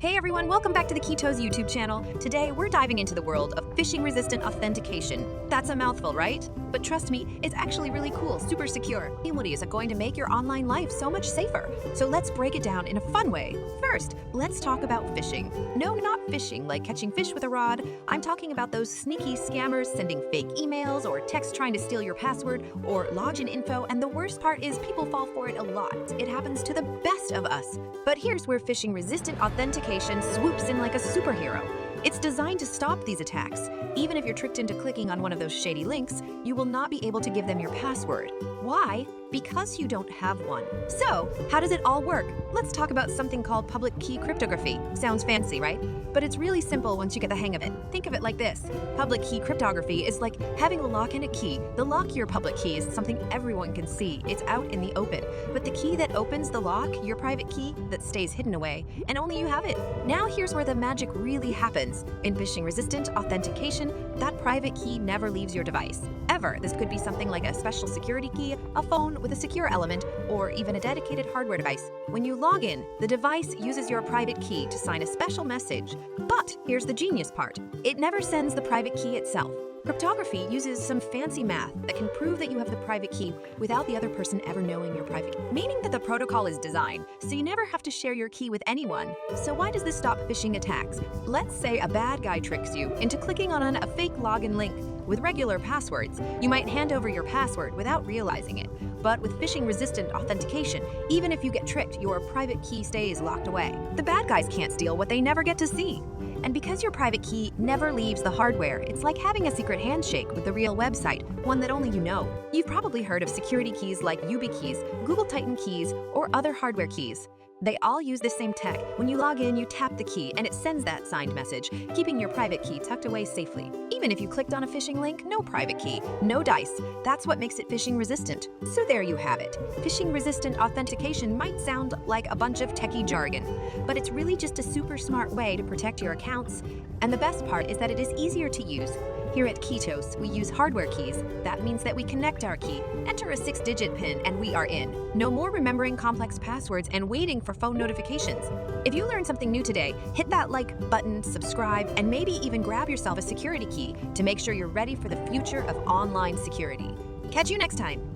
Hey everyone, welcome back to the Keytos YouTube channel. Today, we're diving into the world of phishing-resistant authentication. That's a mouthful, right? But trust me, it's actually really cool, super secure. Abilities are going to make your online life so much safer. So let's break it down in a fun way. First, let's talk about phishing. No, not phishing like catching fish with a rod. I'm talking about those sneaky scammers sending fake emails or texts trying to steal your password or login info, and the worst part is people fall for it a lot. It happens to the best of us. But here's where phishing-resistant authentication swoops in like a superhero. It's designed to stop these attacks. Even if you're tricked into clicking on one of those shady links, you will not be able to give them your password. Why? Because you don't have one. So, how does it all work? Let's talk about something called public key cryptography. Sounds fancy, right? But it's really simple once you get the hang of it. Think of it like this. Public key cryptography is like having a lock and a key. The lock, your public key, is something everyone can see. It's out in the open. But the key that opens the lock, your private key, that stays hidden away, and only you have it. Now here's where the magic really happens. In phishing-resistant authentication, that private key never leaves your device. Ever. This could be something like a special security key, a phone with a secure element, or even a dedicated hardware device. When you log in, the device uses your private key to sign a special message. But here's the genius part. It never sends the private key itself. Cryptography uses some fancy math that can prove that you have the private key without the other person ever knowing your private key. Meaning that the protocol is designed so you never have to share your key with anyone. So why does this stop phishing attacks? Let's say a bad guy tricks you into clicking on a fake login link with regular passwords. You might hand over your password without realizing it. But with phishing-resistant authentication, even if you get tricked, your private key stays locked away. The bad guys can't steal what they never get to see. And because your private key never leaves the hardware, it's like having a secret handshake with the real website, one that only you know. You've probably heard of security keys like YubiKeys, Google Titan keys, or other hardware keys. They all use the same tech. When you log in, you tap the key and it sends that signed message, keeping your private key tucked away safely. Even if you clicked on a phishing link, no private key, no dice. That's what makes it phishing resistant. So there you have it. Phishing resistant authentication might sound like a bunch of techie jargon, but it's really just a super smart way to protect your accounts. And the best part is that it is easier to use. Here at Keytos, we use hardware keys. That means that we connect our key, enter a 6-digit PIN, and we are in. No more remembering complex passwords and waiting for phone notifications. If you learned something new today, hit that like button, subscribe, and maybe even grab yourself a security key to make sure you're ready for the future of online security. Catch you next time.